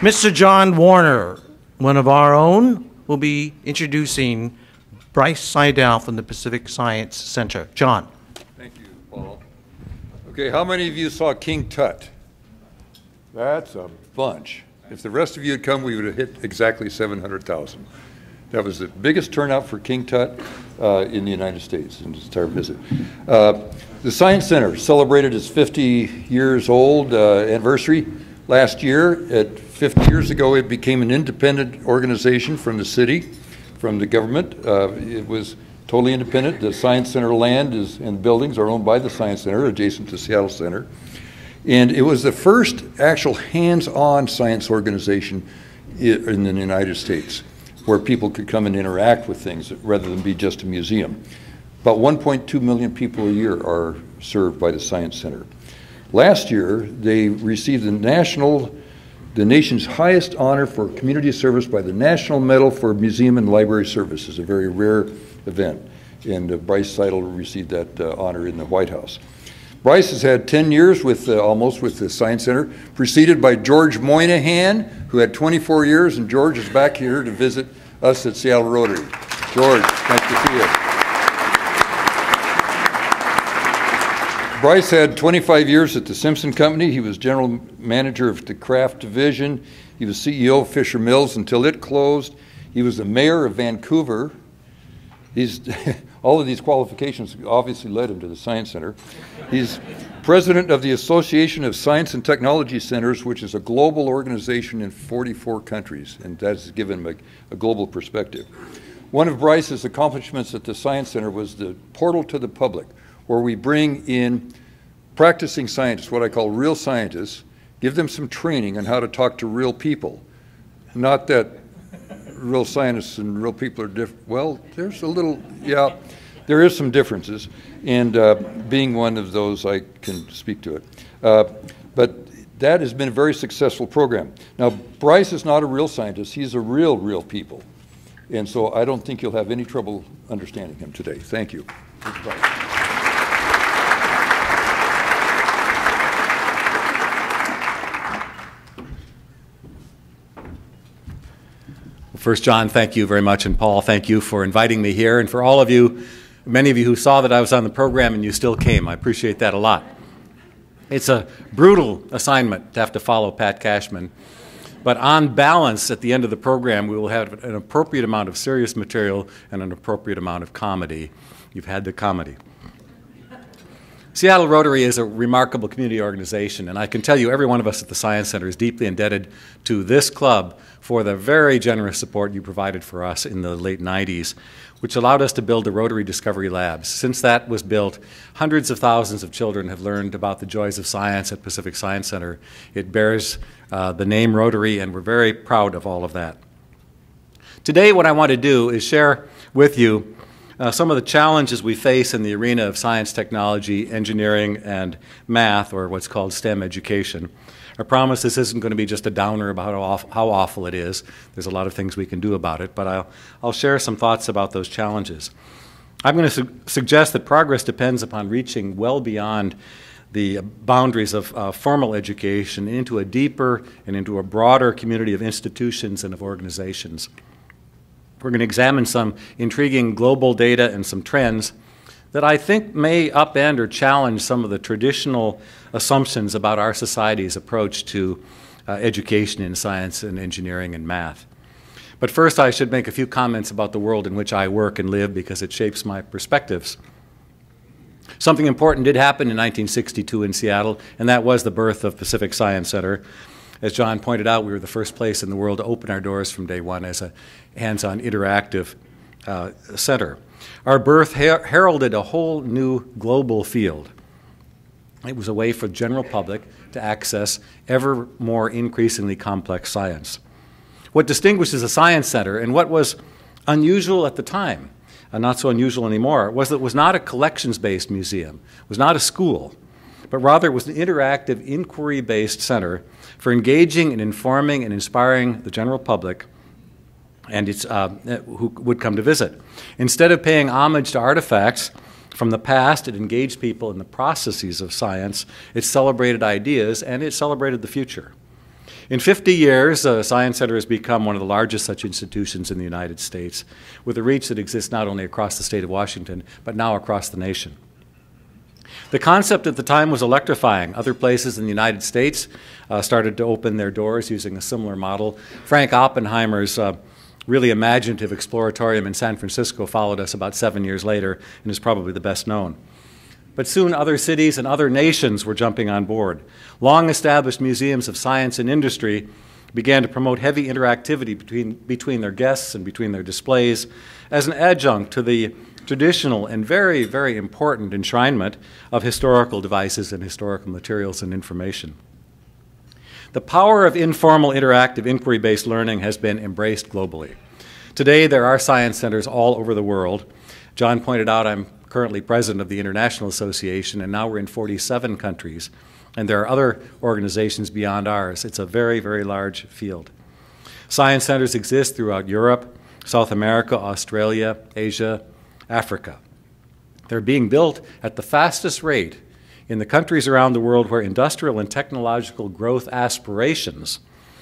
Mr. John Warner, one of our own, will be introducing Bryce Seidl from the Pacific Science Center. John. Thank you, Paul. Okay, how many of you saw King Tut? That's a bunch. If the rest of you had come, we would have hit exactly 700,000. That was the biggest turnout for King Tut in the United States in its entire visit. The Science Center celebrated its 50 years old anniversary last year. At 50 years ago, it became an independent organization from the city, from the government. It was totally independent. The Science Center land and buildings are owned by the Science Center, adjacent to Seattle Center. And it was the first actual hands-on science organization in the United States, where people could come and interact with things rather than be just a museum. About 1.2 million people a year are served by the Science Center. Last year, they received the nation's highest honor for community service by the National Medal for Museum and Library Services, a very rare event. And Bryce Seidl received that honor in the White House. Bryce has had 10 years almost with the Science Center, preceded by George Moynihan, who had 24 years, and George is back here to visit us at Seattle Rotary. George, nice to see you. Bryce had 25 years at the Simpson Company. He was general manager of the craft division. He was CEO of Fisher Mills until it closed. He was the mayor of Vancouver. All of these qualifications obviously led him to the Science Center. He's president of the Association of Science and Technology Centers, which is a global organization in 44 countries, and that's given him a global perspective. One of Bryce's accomplishments at the Science Center was the portal to the public, where we bring in practicing scientists, what I call real scientists, give them some training on how to talk to real people. Not that real scientists and real people are different. Well, there's a little, yeah, there is some differences. And being one of those, I can speak to it. But that has been a very successful program. Now, Bryce is not a real scientist. He's a real people. And so I don't think you'll have any trouble understanding him today. Thank you. First, John, thank you very much, and Paul, thank you for inviting me here, and for all of you, many of you who saw that I was on the program and you still came. I appreciate that a lot. It's a brutal assignment to have to follow Pat Cashman, but on balance, at the end of the program, we will have an appropriate amount of serious material and an appropriate amount of comedy. You've had the comedy. Seattle Rotary is a remarkable community organization, and I can tell you every one of us at the Science Center is deeply indebted to this club for the very generous support you provided for us in the late 90s, which allowed us to build the Rotary Discovery Labs. Since that was built, hundreds of thousands of children have learned about the joys of science at Pacific Science Center. It bears the name Rotary, and we're very proud of all of that. Today, what I want to do is share with you some of the challenges we face in the arena of science, technology, engineering, and math, or what's called STEM education. I promise this isn't going to be just a downer about how awful it is. There's a lot of things we can do about it, but I'll share some thoughts about those challenges. I'm going to suggest that progress depends upon reaching well beyond the boundaries of formal education into a deeper and into a broader community of institutions and of organizations. We're going to examine some intriguing global data and some trends that I think may upend or challenge some of the traditional assumptions about our society's approach to education in science and engineering and math. But first, I should make a few comments about the world in which I work and live because it shapes my perspectives. Something important did happen in 1962 in Seattle, and that was the birth of Pacific Science Center. As John pointed out, we were the first place in the world to open our doors from day one as a hands-on interactive center. Our birth heralded a whole new global field. It was a way for the general public to access ever more increasingly complex science. What distinguishes a science center, and what was unusual at the time, and not so unusual anymore, was that it was not a collections-based museum, it was not a school, but rather it was an interactive, inquiry-based center for engaging and informing and inspiring the general public and who would come to visit. Instead of paying homage to artifacts from the past, it engaged people in the processes of science, it celebrated ideas, and it celebrated the future. In 50 years, the Science Center has become one of the largest such institutions in the United States, with a reach that exists not only across the state of Washington, but now across the nation. The concept at the time was electrifying. Other places in the United States started to open their doors using a similar model. Frank Oppenheimer's really imaginative exploratorium in San Francisco followed us about 7 years later and is probably the best known. But soon other cities and other nations were jumping on board. Long-established museums of science and industry began to promote heavy interactivity between their guests and between their displays as an adjunct to the traditional and very, very important enshrinement of historical devices and historical materials and information. The power of informal, interactive, inquiry-based learning has been embraced globally. Today, there are science centers all over the world. John pointed out I'm currently president of the International Association, and now we're in 47 countries, and there are other organizations beyond ours. It's a very, very large field. Science centers exist throughout Europe, South America, Australia, Asia, Africa. They're being built at the fastest rate in the countries around the world where industrial and technological growth aspirations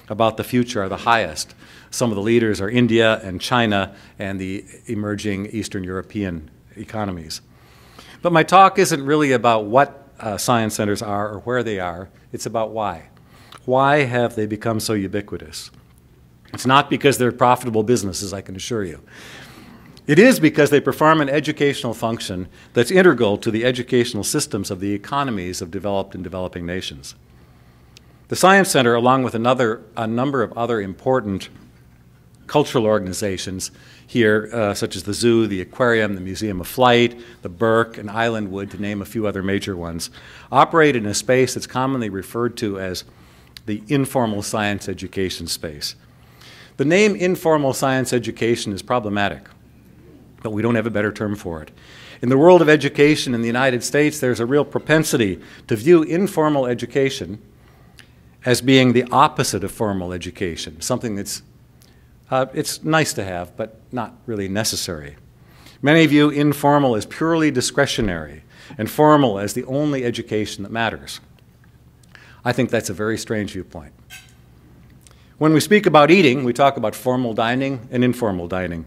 about the future are the highest. Some of the leaders are India and China and the emerging Eastern European economies. But my talk isn't really about what science centers are or where they are. It's about why. Why have they become so ubiquitous? It's not because they're profitable businesses, I can assure you. It is because they perform an educational function that's integral to the educational systems of the economies of developed and developing nations. The Science Center, along with a number of other important cultural organizations here, such as the Zoo, the Aquarium, the Museum of Flight, the Burke, and Islandwood, to name a few other major ones, operate in a space that's commonly referred to as the informal science education space. The name informal science education is problematic, but we don't have a better term for it. In the world of education in the United States, there's a real propensity to view informal education as being the opposite of formal education, something that's it's nice to have, but not really necessary. Many view informal as purely discretionary and formal as the only education that matters. I think that's a very strange viewpoint. When we speak about eating, we talk about formal dining and informal dining.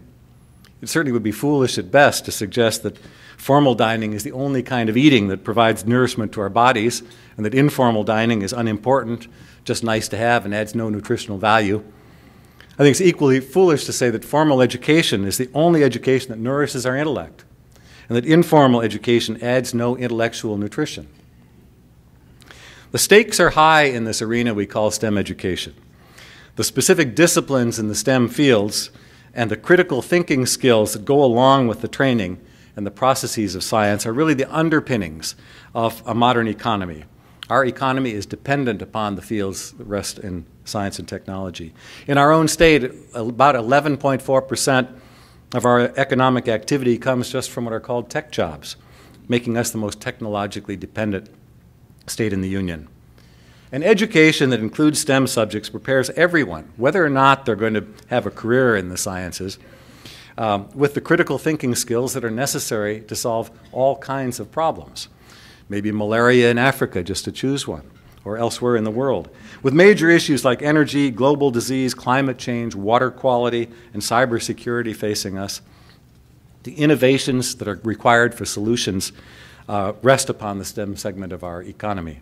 It certainly would be foolish at best to suggest that formal dining is the only kind of eating that provides nourishment to our bodies and that informal dining is unimportant, just nice to have, and adds no nutritional value. I think it's equally foolish to say that formal education is the only education that nourishes our intellect and that informal education adds no intellectual nutrition. The stakes are high in this arena we call STEM education. The specific disciplines in the STEM fields and the critical thinking skills that go along with the training and the processes of science are really the underpinnings of a modern economy. Our economy is dependent upon the fields that rest in science and technology. In our own state, about 11.4% of our economic activity comes just from what are called tech jobs, making us the most technologically dependent state in the Union. An education that includes STEM subjects prepares everyone, whether or not they're going to have a career in the sciences, with the critical thinking skills that are necessary to solve all kinds of problems. Maybe malaria in Africa, just to choose one, or elsewhere in the world. With major issues like energy, global disease, climate change, water quality, and cybersecurity facing us, the innovations that are required for solutions rest upon the STEM segment of our economy.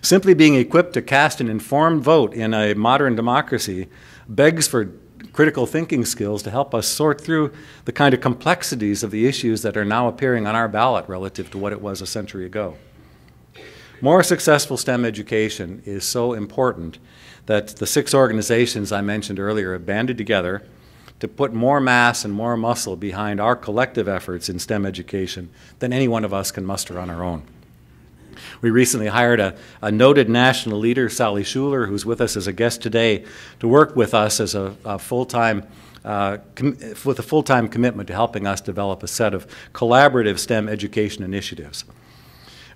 Simply being equipped to cast an informed vote in a modern democracy begs for critical thinking skills to help us sort through the kind of complexities of the issues that are now appearing on our ballot relative to what it was a century ago. More successful STEM education is so important that the 6 organizations I mentioned earlier have banded together to put more mass and more muscle behind our collective efforts in STEM education than any one of us can muster on our own. We recently hired a noted national leader, Sally Schuler, who's with us as a guest today, to work with us as with a full-time commitment to helping us develop a set of collaborative STEM education initiatives.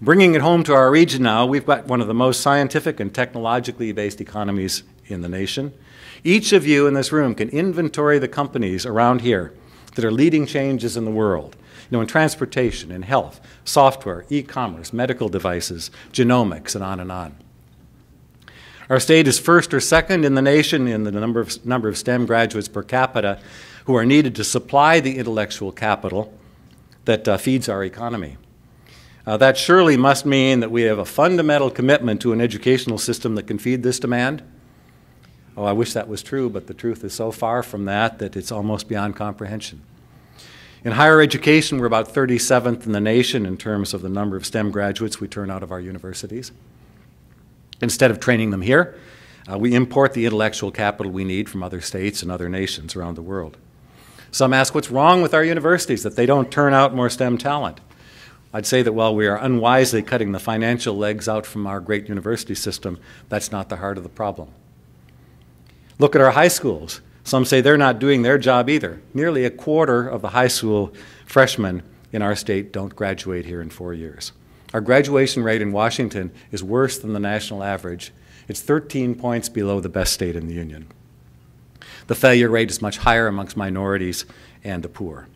Bringing it home to our region now, we've got one of the most scientific and technologically based economies in the nation. Each of you in this room can inventory the companies around here that are leading changes in the world. You know, in transportation, in health, software, e-commerce, medical devices, genomics, and on and on. Our state is first or second in the nation in the number of STEM graduates per capita who are needed to supply the intellectual capital that feeds our economy. That surely must mean that we have a fundamental commitment to an educational system that can feed this demand. Oh, I wish that was true, but the truth is so far from that that it's almost beyond comprehension. In higher education, we're about 37th in the nation in terms of the number of STEM graduates we turn out of our universities. Instead of training them here, we import the intellectual capital we need from other states and other nations around the world. Some ask what's wrong with our universities, that they don't turn out more STEM talent. I'd say that while we are unwisely cutting the financial legs out from our great university system, that's not the heart of the problem. Look at our high schools. Some say they're not doing their job either. Nearly a quarter of the high school freshmen in our state don't graduate here in 4 years. Our graduation rate in Washington is worse than the national average. It's 13 points below the best state in the union. The failure rate is much higher amongst minorities and the poor.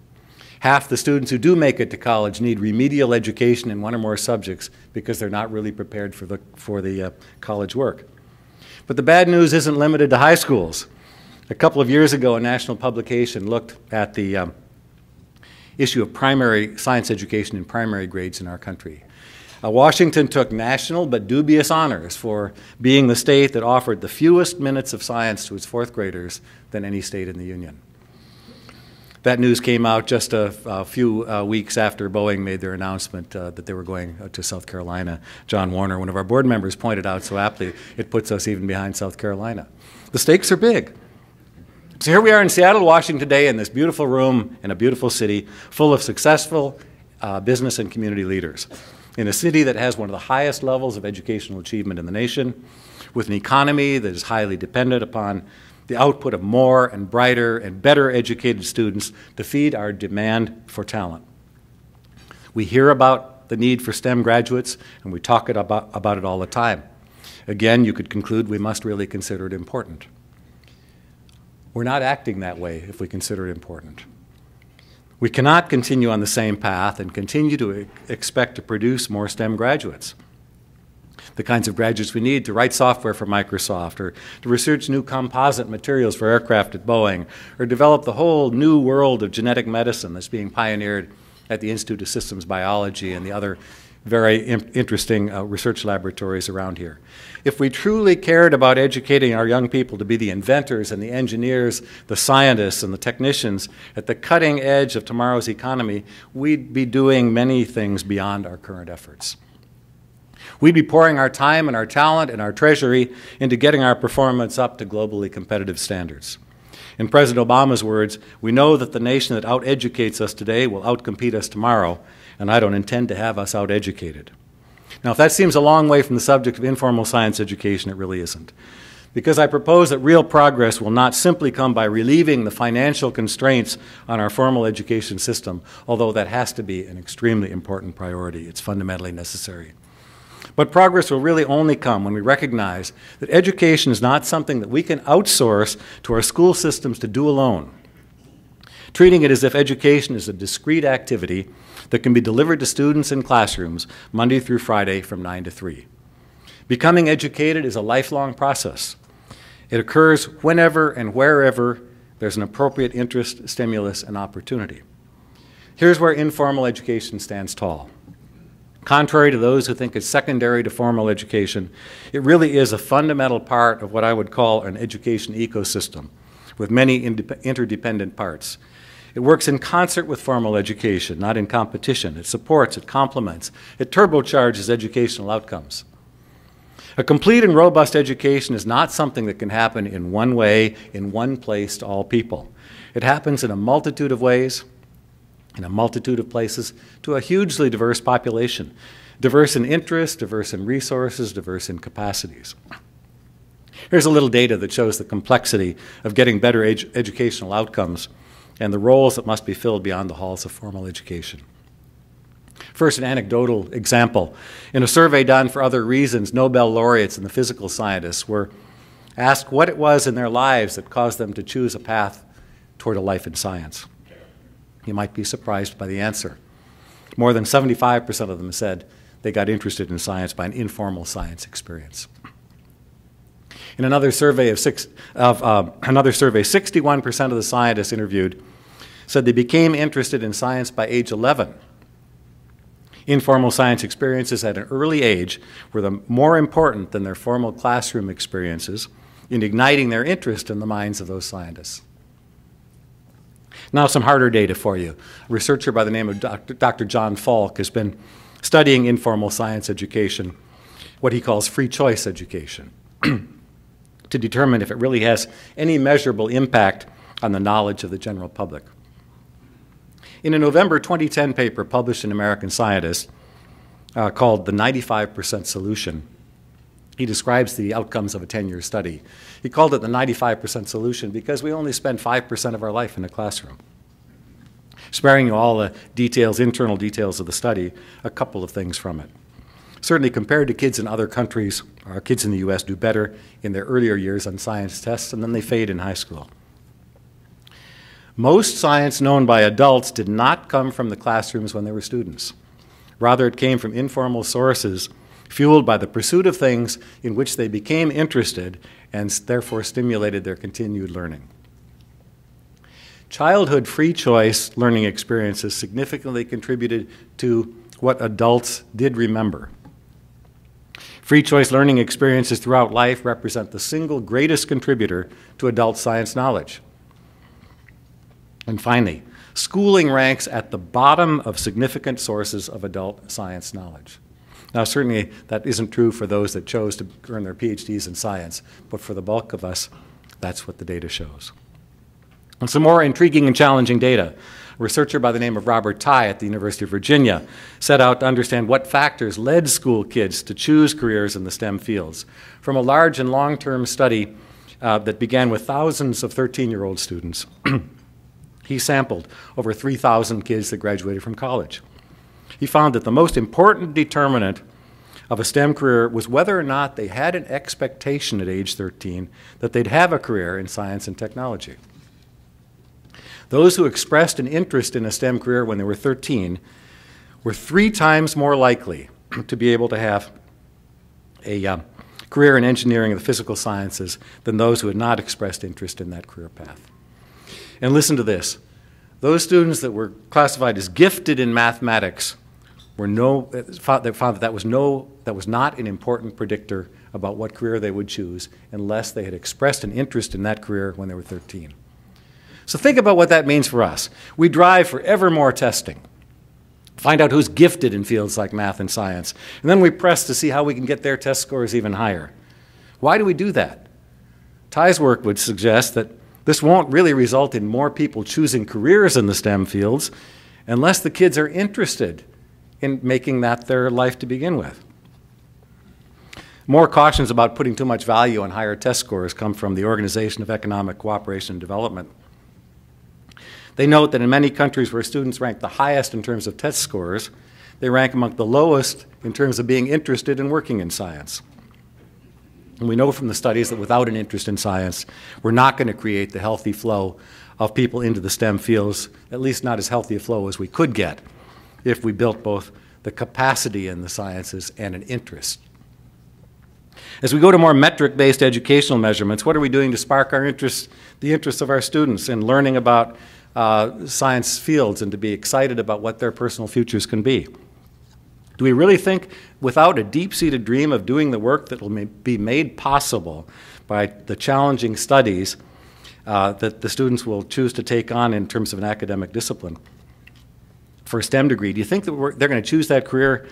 Half the students who do make it to college need remedial education in one or more subjects because they're not really prepared for the college work. But the bad news isn't limited to high schools. A couple of years ago, a national publication looked at the issue of primary science education in primary grades in our country. Washington took national but dubious honors for being the state that offered the fewest minutes of science to its fourth graders than any state in the union. That news came out just a few weeks after Boeing made their announcement that they were going to South Carolina. John Warner, one of our board members, pointed out so aptly, it puts us even behind South Carolina. The stakes are big. So here we are in Seattle, Washington today in this beautiful room in a beautiful city full of successful business and community leaders. In a city that has one of the highest levels of educational achievement in the nation, with an economy that is highly dependent upon the output of more and brighter and better educated students to feed our demand for talent. We hear about the need for STEM graduates, and we talk about it all the time. Again, you could conclude we must really consider it important. We're not acting that way if we consider it important. We cannot continue on the same path and continue to expect to produce more STEM graduates. The kinds of graduates we need to write software for Microsoft, or to research new composite materials for aircraft at Boeing, or develop the whole new world of genetic medicine that's being pioneered at the Institute of Systems Biology and the other very interesting research laboratories around here. If we truly cared about educating our young people to be the inventors and the engineers, the scientists and the technicians at the cutting edge of tomorrow's economy, we'd be doing many things beyond our current efforts. We'd be pouring our time and our talent and our treasury into getting our performance up to globally competitive standards. In President Obama's words, we know that the nation that out-educates us today will outcompete us tomorrow, and I don't intend to have us out-educated. Now, if that seems a long way from the subject of informal science education, it really isn't. Because I propose that real progress will not simply come by relieving the financial constraints on our formal education system, although that has to be an extremely important priority. It's fundamentally necessary. But progress will really only come when we recognize that education is not something that we can outsource to our school systems to do alone. Treating it as if education is a discrete activity that can be delivered to students in classrooms Monday through Friday from 9 to 3. Becoming educated is a lifelong process. It occurs whenever and wherever there's an appropriate interest, stimulus, and opportunity. Here's where informal education stands tall. Contrary to those who think it's secondary to formal education, it really is a fundamental part of what I would call an education ecosystem, with many interdependent parts. It works in concert with formal education, not in competition. It supports, it complements, it turbocharges educational outcomes. A complete and robust education is not something that can happen in one way, in one place to all people. It happens in a multitude of ways, in a multitude of places, to a hugely diverse population, diverse in interests, diverse in resources, diverse in capacities. Here's a little data that shows the complexity of getting better educational outcomes and the roles that must be filled beyond the halls of formal education. First, an anecdotal example. In a survey done for other reasons, Nobel laureates and the physical scientists were asked what it was in their lives that caused them to choose a path toward a life in science. You might be surprised by the answer. More than 75% of them said they got interested in science by an informal science experience. In another survey, 61% of the scientists interviewed said they became interested in science by age 11. Informal science experiences at an early age were more important than their formal classroom experiences in igniting their interest in the minds of those scientists. Now some harder data for you. A researcher by the name of Dr. John Falk has been studying informal science education, what he calls free choice education, to determine if it really has any measurable impact on the knowledge of the general public. In a November 2010 paper published in American Scientist called The 95% Solution, he describes the outcomes of a 10-year study. He called it the 95% solution because we only spend 5% of our life in a classroom. Sparing you all the details, internal details of the study, a couple of things from it. Certainly compared to kids in other countries, our kids in the U.S. do better in their earlier years on science tests, and then they fade in high school. Most science known by adults did not come from the classrooms when they were students. Rather, it came from informal sources fueled by the pursuit of things in which they became interested and therefore stimulated their continued learning. Childhood free choice learning experiences significantly contributed to what adults did remember. Free choice learning experiences throughout life represent the single greatest contributor to adult science knowledge. And finally, schooling ranks at the bottom of significant sources of adult science knowledge. Now, certainly that isn't true for those that chose to earn their PhDs in science, but for the bulk of us, that's what the data shows. And some more intriguing and challenging data. A researcher by the name of Robert Tye at the University of Virginia set out to understand what factors led school kids to choose careers in the STEM fields. From a large and long-term study that began with thousands of 13-year-old students, he sampled over 3,000 kids that graduated from college. He found that the most important determinant of a STEM career was whether or not they had an expectation at age 13 that they'd have a career in science and technology. Those who expressed an interest in a STEM career when they were 13 were 3 times more likely to be able to have a career in engineering or the physical sciences than those who had not expressed interest in that career path. And listen to this. Those students that were classified as gifted in mathematics found that was not an important predictor about what career they would choose unless they had expressed an interest in that career when they were 13. So think about what that means for us. We drive for ever more testing, find out who's gifted in fields like math and science, and then we press to see how we can get their test scores even higher. Why do we do that? Ty's work would suggest that this won't really result in more people choosing careers in the STEM fields unless the kids are interested in making that their life to begin with. More cautions about putting too much value on higher test scores come from the Organization of Economic Cooperation and Development. They note that in many countries where students rank the highest in terms of test scores, they rank among the lowest in terms of being interested in working in science. And we know from the studies that without an interest in science, we're not going to create the healthy flow of people into the STEM fields, at least not as healthy a flow as we could get if we built both the capacity in the sciences and an interest. As we go to more metric-based educational measurements, what are we doing to spark our interest, the interests of our students in learning about science fields and to be excited about what their personal futures can be? Do we really think without a deep-seated dream of doing the work that will be made possible by the challenging studies that the students will choose to take on in terms of an academic discipline for a STEM degree, do you think that they're going to choose that career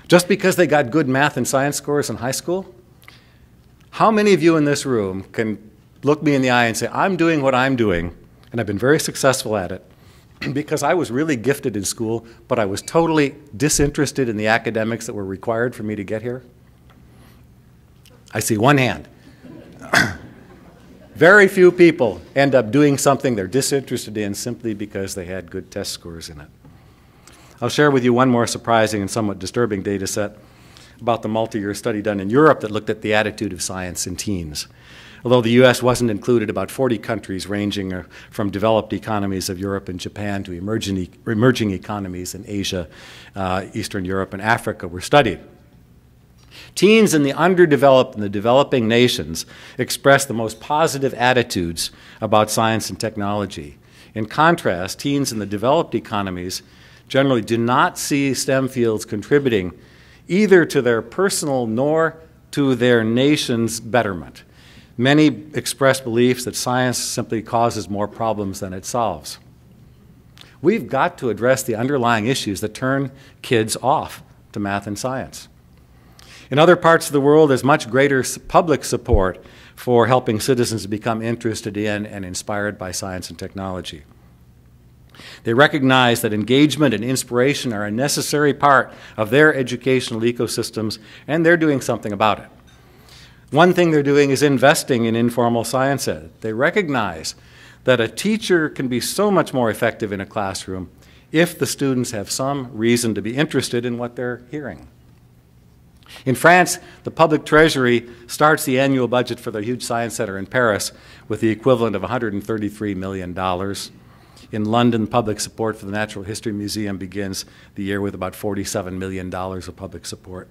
just because they got good math and science scores in high school? How many of you in this room can look me in the eye and say, I'm doing what I'm doing, and I've been very successful at it, because I was really gifted in school, but I was totally disinterested in the academics that were required for me to get here? I see one hand. Very few people end up doing something they're disinterested in simply because they had good test scores in it. I'll share with you one more surprising and somewhat disturbing data set about the multi-year study done in Europe that looked at the attitude of science in teens. Although the U.S. wasn't included, about 40 countries ranging from developed economies of Europe and Japan to emerging economies in Asia, Eastern Europe, and Africa were studied. Teens in the underdeveloped and the developing nations express the most positive attitudes about science and technology. In contrast, teens in the developed economies generally do not see STEM fields contributing either to their personal nor to their nation's betterment. Many express beliefs that science simply causes more problems than it solves. We've got to address the underlying issues that turn kids off to math and science. In other parts of the world, there's much greater public support for helping citizens to become interested in and inspired by science and technology. They recognize that engagement and inspiration are a necessary part of their educational ecosystems, and they're doing something about it. One thing they're doing is investing in informal science ed. They recognize that a teacher can be so much more effective in a classroom if the students have some reason to be interested in what they're hearing. In France, the public treasury starts the annual budget for the huge science center in Paris with the equivalent of $133 million. In London, public support for the Natural History Museum begins the year with about $47 million of public support.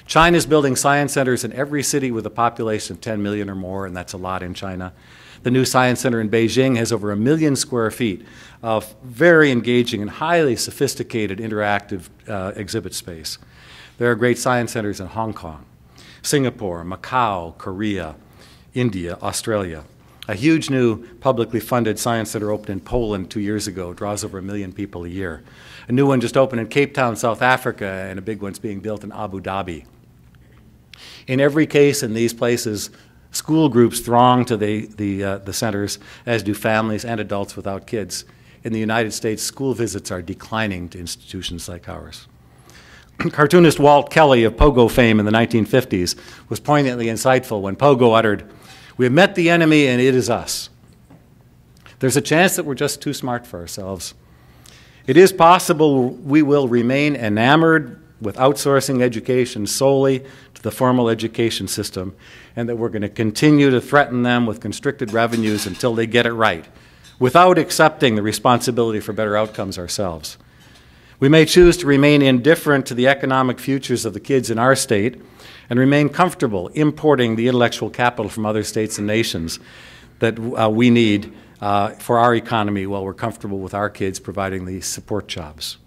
China's building science centers in every city with a population of 10 million or more, and that's a lot in China. The new science center in Beijing has over 1 million square feet of very engaging and highly sophisticated interactive exhibit space. There are great science centers in Hong Kong, Singapore, Macau, Korea, India, Australia. A huge new publicly funded science center opened in Poland 2 years ago, draws over 1 million people a year. A new one just opened in Cape Town, South Africa, and a big one's being built in Abu Dhabi. In every case in these places, school groups throng to the centers, as do families and adults without kids. In the United States, school visits are declining to institutions like ours. Cartoonist Walt Kelly of Pogo fame in the 1950s was poignantly insightful when Pogo uttered, "We have met the enemy and it is us." There's a chance that we're just too smart for ourselves. It is possible we will remain enamored with outsourcing education solely to the formal education system, and that we're going to continue to threaten them with constricted revenues until they get it right, without accepting the responsibility for better outcomes ourselves. We may choose to remain indifferent to the economic futures of the kids in our state and remain comfortable importing the intellectual capital from other states and nations that we need for our economy while we're comfortable with our kids providing these support jobs.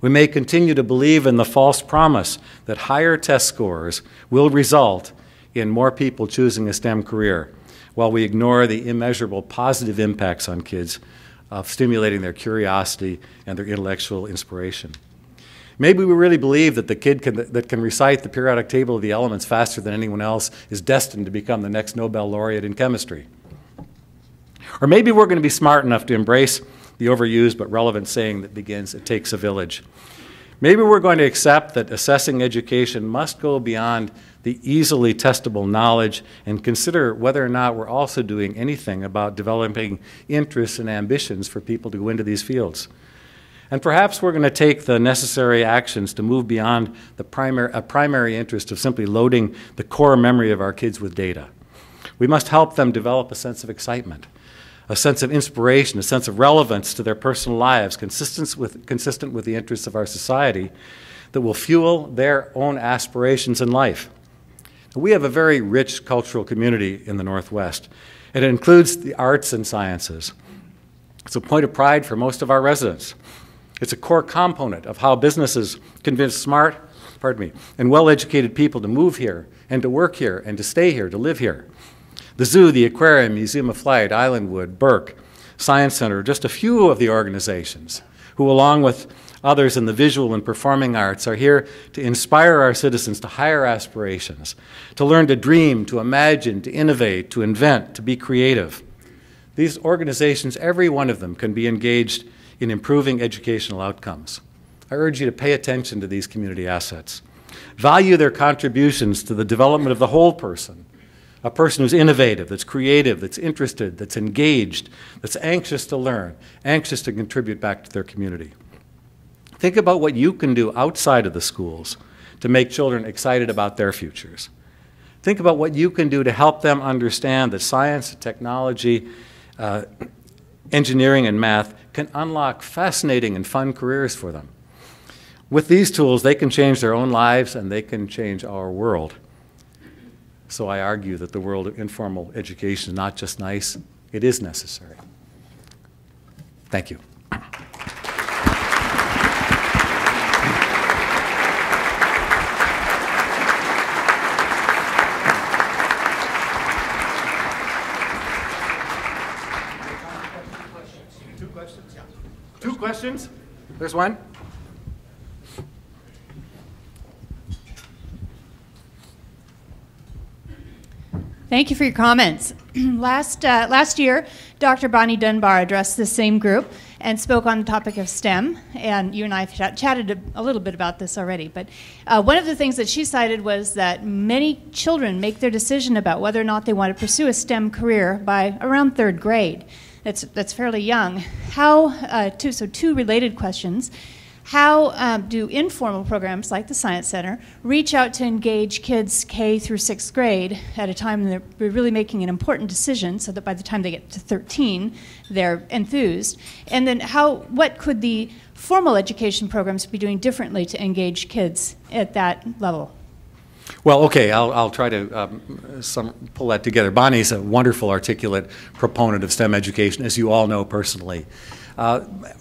We may continue to believe in the false promise that higher test scores will result in more people choosing a STEM career, while we ignore the immeasurable positive impacts on kids of stimulating their curiosity and their intellectual inspiration. Maybe we really believe that the kid that can recite the periodic table of the elements faster than anyone else is destined to become the next Nobel laureate in chemistry. Or maybe we're going to be smart enough to embrace the overused but relevant saying that begins, "It takes a village." Maybe we're going to accept that assessing education must go beyond the easily testable knowledge and consider whether or not we're also doing anything about developing interests and ambitions for people to go into these fields. And perhaps we're going to take the necessary actions to move beyond a primary interest of simply loading the core memory of our kids with data. We must help them develop a sense of excitement, a sense of inspiration, a sense of relevance to their personal lives, consistent with the interests of our society, that will fuel their own aspirations in life. We have a very rich cultural community in the Northwest, and it includes the arts and sciences. It's a point of pride for most of our residents. It's a core component of how businesses convince smart, and well-educated people to move here and to work here and to stay here, to live here. The zoo, the aquarium, Museum of Flight, Islandwood, Burke, Science Center are just a few of the organizations who, along with others in the visual and performing arts, are here to inspire our citizens to higher aspirations, to learn to dream, to imagine, to innovate, to invent, to be creative. These organizations, every one of them, can be engaged in improving educational outcomes. I urge you to pay attention to these community assets. Value their contributions to the development of the whole person, a person who's innovative, that's creative, that's interested, that's engaged, that's anxious to learn, anxious to contribute back to their community. Think about what you can do outside of the schools to make children excited about their futures. Think about what you can do to help them understand that science, technology, engineering, and math can unlock fascinating and fun careers for them. With these tools, they can change their own lives and they can change our world. So I argue that the world of informal education is not just nice, it is necessary. Thank you. Two questions? There's one. Thank you for your comments. Last year, Dr. Bonnie Dunbar addressed the same group and spoke on the topic of STEM, and you and I have chatted a little bit about this already, but one of the things that she cited was that many children make their decision about whether or not they want to pursue a STEM career by around 3rd grade. That's fairly young. So two related questions. How do informal programs like the Science Center reach out to engage kids K through 6th grade at a time when they're really making an important decision so that by the time they get to 13, they're enthused? And then what could the formal education programs be doing differently to engage kids at that level? Well, okay, I'll try to pull that together. Bonnie's a wonderful, articulate proponent of STEM education, as you all know personally.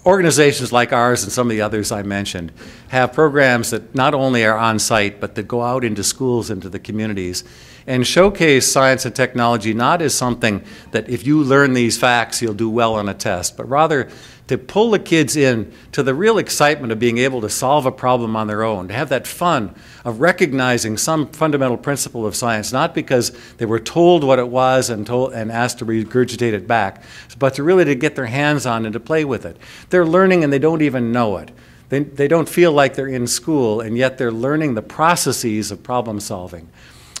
Organizations like ours and some of the others I mentioned have programs that not only are on site, but that go out into schools, into the communities, and showcase science and technology not as something that if you learn these facts, you'll do well on a test, but rather to pull the kids in to the real excitement of being able to solve a problem on their own, to have that fun of recognizing some fundamental principle of science, not because they were told what it was and asked to regurgitate it back, but to really to get their hands on and to play with it. They're learning and they don't even know it. They don't feel like they're in school, and yet they're learning the processes of problem solving.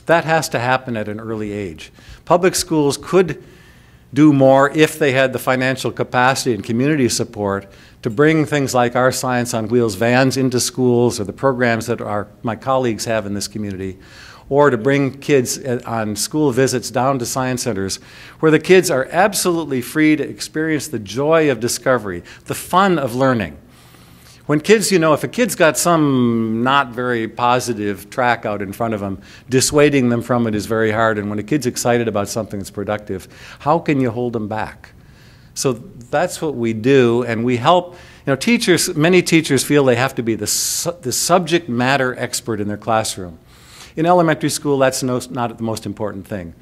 That has to happen at an early age. Public schools could do more if they had the financial capacity and community support to bring things like our Science on Wheels vans into schools, or the programs that my colleagues have in this community, or to bring kids on school visits down to science centers where the kids are absolutely free to experience the joy of discovery, the fun of learning. When kids, if a kid's got some not very positive track out in front of them, dissuading them from it is very hard. And when a kid's excited about something that's productive, how can you hold them back? So that's what we do, and we help. Many teachers feel they have to be the subject matter expert in their classroom. In elementary school, that's not the most important thing.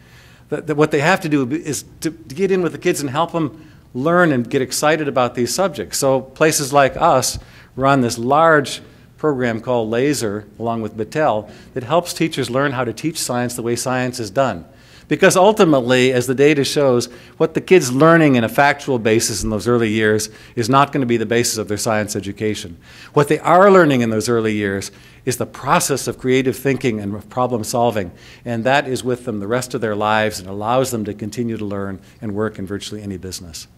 What they have to do is to get in with the kids and help them learn and get excited about these subjects. So places like us run this large program called LASER, along with Battelle, that helps teachers learn how to teach science the way science is done. Because ultimately, as the data shows, what the kid's learning in a factual basis in those early years is not going to be the basis of their science education. What they are learning in those early years is the process of creative thinking and of problem solving, and that is with them the rest of their lives and allows them to continue to learn and work in virtually any business.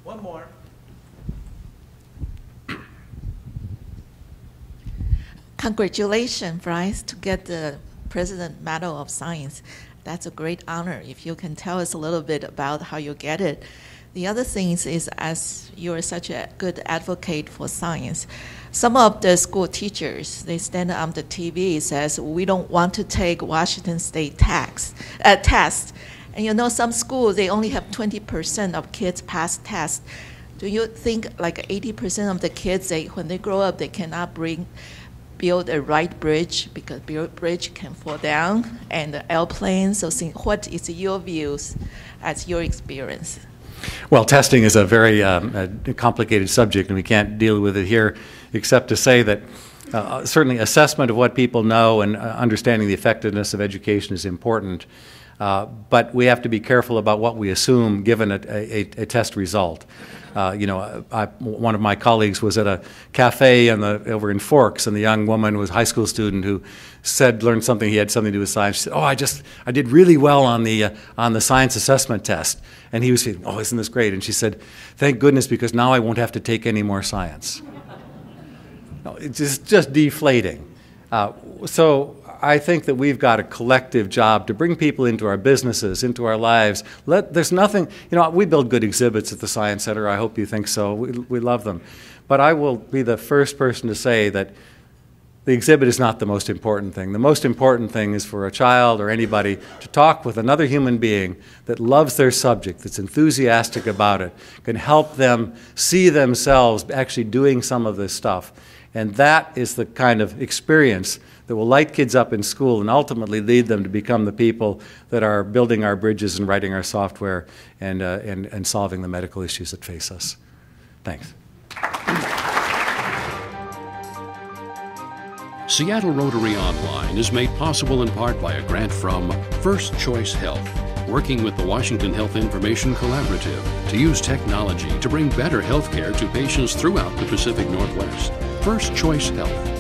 One more. Congratulations, Bryce, to get the President Medal of Science. That's a great honor. If you can tell us a little bit about how you get it. The other thing is, as you're such a good advocate for science, some of the school teachers, they stand on the TV and says, we don't want to take Washington State test. And some schools, they only have 20% of kids pass tests. Do you think like 80% of the kids, when they grow up, they cannot build a right bridge because bridge can fall down, and the airplane? So what is your views as your experience? Well, testing is a very complicated subject, and we can't deal with it here except to say that certainly assessment of what people know and understanding the effectiveness of education is important, but we have to be careful about what we assume given a test result. One of my colleagues was at a cafe over in Forks, and the young woman was a high school student who learned something, he had something to do with science. She said, I did really well on the science assessment test. And he was saying, isn't this great? And she said, thank goodness, because now I won't have to take any more science. No, it's just deflating. So I think that we've got a collective job to bring people into our businesses, into our lives. There's nothing, we build good exhibits at the Science Center. I hope you think so. We love them. But I will be the first person to say that the exhibit is not the most important thing. The most important thing is for a child or anybody to talk with another human being that loves their subject, that's enthusiastic about it, can help them see themselves actually doing some of this stuff. And that is the kind of experience that will light kids up in school and ultimately lead them to become the people that are building our bridges and writing our software and solving the medical issues that face us. Thanks. Seattle Rotary Online is made possible in part by a grant from First Choice Health, working with the Washington Health Information Collaborative to use technology to bring better health care to patients throughout the Pacific Northwest. First Choice Health.